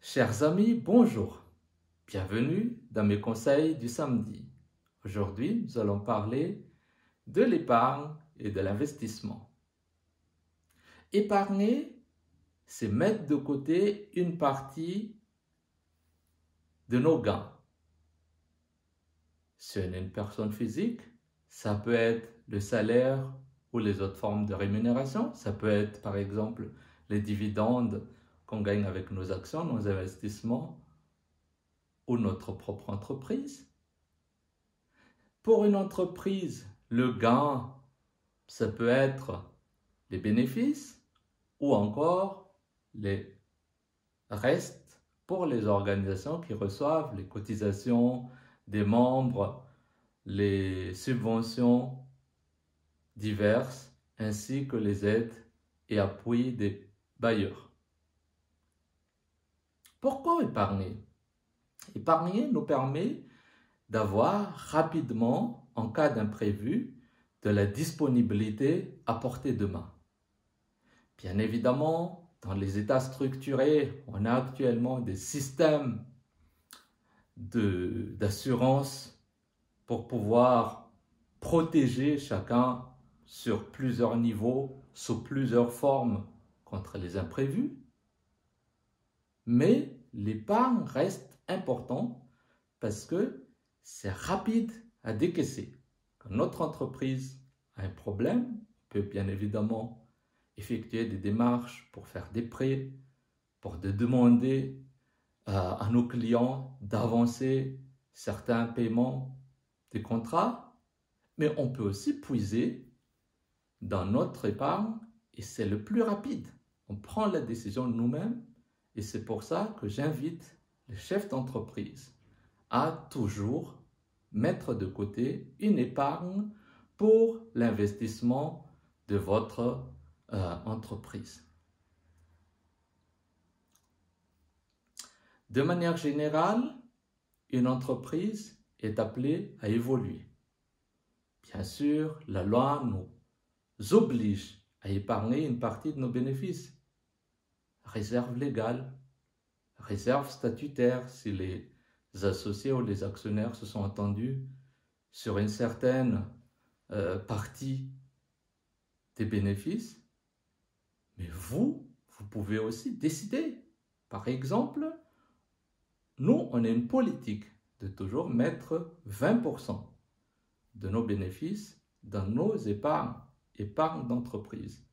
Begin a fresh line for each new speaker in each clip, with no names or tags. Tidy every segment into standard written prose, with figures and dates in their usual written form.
Chers amis, bonjour. Bienvenue dans mes conseils du samedi. Aujourd'hui, nous allons parler de l'épargne et de l'investissement. Épargner, c'est mettre de côté une partie de nos gains. Si on est une personne physique, ça peut être le salaire ou les autres formes de rémunération. Ça peut être, par exemple, les dividendes qu'on gagne avec nos actions, nos investissements ou notre propre entreprise. Pour une entreprise, le gain, ça peut être les bénéfices ou encore les restes pour les organisations qui reçoivent les cotisations des membres, les subventions diverses, ainsi que les aides et appuis des bailleurs. Pourquoi épargner? Épargner nous permet d'avoir rapidement, en cas d'imprévu, de la disponibilité à portée de main. Bien évidemment, dans les États structurés, on a actuellement des systèmes d'assurance pour pouvoir protéger chacun sur plusieurs niveaux, sous plusieurs formes contre les imprévus. Mais l'épargne reste important parce que c'est rapide à décaisser. Quand notre entreprise a un problème, on peut bien évidemment effectuer des démarches pour faire des prêts, pour demander à nos clients d'avancer certains paiements des contrats, mais on peut aussi puiser dans notre épargne et c'est le plus rapide. On prend la décision nous-mêmes et c'est pour ça que j'invite les chefs d'entreprise à toujours mettre de côté une épargne pour l'investissement de votre entreprise. De manière générale, une entreprise est appelée à évoluer. Bien sûr, la loi nous oblige à épargner une partie de nos bénéfices. Réserve légale, réserve statutaire si les associés ou les actionnaires se sont entendus sur une certaine partie des bénéfices. Mais vous pouvez aussi décider. Par exemple, nous, on a une politique de toujours mettre 20% de nos bénéfices dans nos épargnes d'entreprise.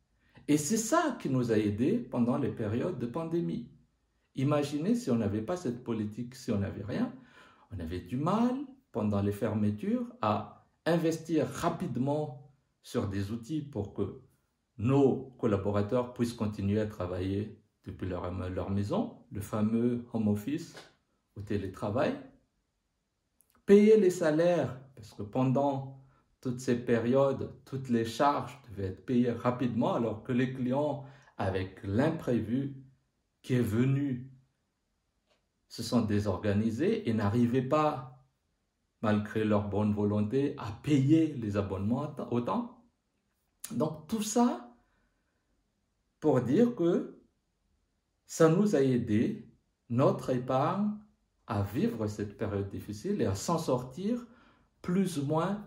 Et c'est ça qui nous a aidés pendant les périodes de pandémie. Imaginez si on n'avait pas cette politique, si on n'avait rien, on avait du mal pendant les fermetures à investir rapidement sur des outils pour que nos collaborateurs puissent continuer à travailler depuis leur maison, le fameux home office ou télétravail, payer les salaires, parce que pendant toutes ces périodes, toutes les charges devaient être payées rapidement, alors que les clients, avec l'imprévu qui est venu, se sont désorganisés et n'arrivaient pas, malgré leur bonne volonté, à payer les abonnements autant. Donc tout ça pour dire que ça nous a aidé, notre épargne, à vivre cette période difficile et à s'en sortir plus ou moins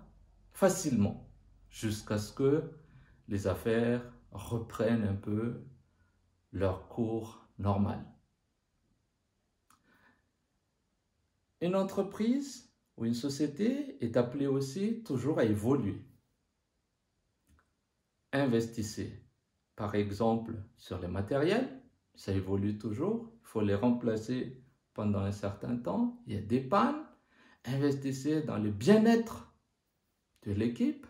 facilement, jusqu'à ce que les affaires reprennent un peu leur cours normal. Une entreprise ou une société est appelée aussi toujours à évoluer. Investissez, par exemple, sur les matériels, ça évolue toujours, il faut les remplacer pendant un certain temps, il y a des pannes. Investissez dans le bien-être de l'équipe,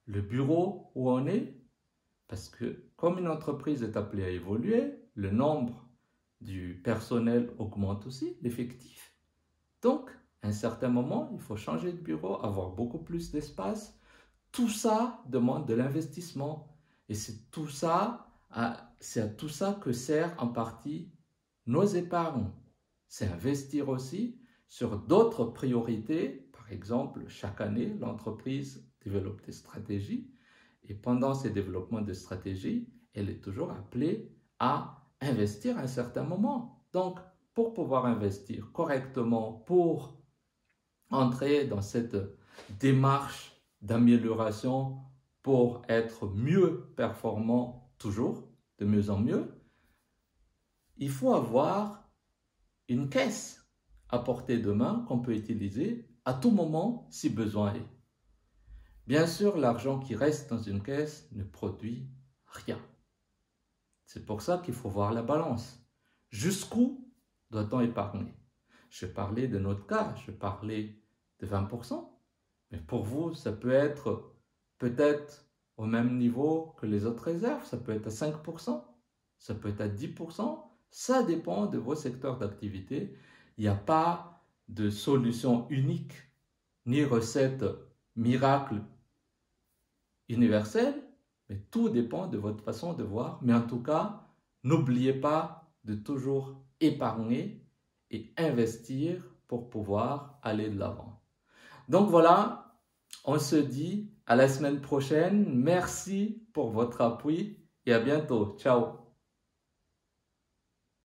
le bureau où on est, parce que comme une entreprise est appelée à évoluer, le nombre du personnel augmente aussi, l'effectif. Donc, à un certain moment, il faut changer de bureau, avoir beaucoup plus d'espace. Tout ça demande de l'investissement. Et c'est à tout ça que sert en partie nos épargnes. C'est investir aussi sur d'autres priorités. Par exemple, chaque année, l'entreprise développe des stratégies. Et pendant ces développements de stratégies, elle est toujours appelée à investir à un certain moment. Donc, pour pouvoir investir correctement, pour entrer dans cette démarche d'amélioration pour être mieux performant toujours, de mieux en mieux, il faut avoir une caisse à portée de main qu'on peut utiliser à tout moment si besoin est. Bien sûr, l'argent qui reste dans une caisse ne produit rien. C'est pour ça qu'il faut voir la balance. Jusqu'où doit-on épargner? Je parlais de notre cas, je parlais de 20%, mais pour vous, ça peut être peut-être au même niveau que les autres réserves, ça peut être à 5%, ça peut être à 10%, ça dépend de vos secteurs d'activité. Il n'y a pas de solution unique, ni recette miracle universelle, mais tout dépend de votre façon de voir. Mais en tout cas, n'oubliez pas de toujours épargner et investir pour pouvoir aller de l'avant. Donc voilà, on se dit à la semaine prochaine. Merci pour votre appui et à bientôt. Ciao.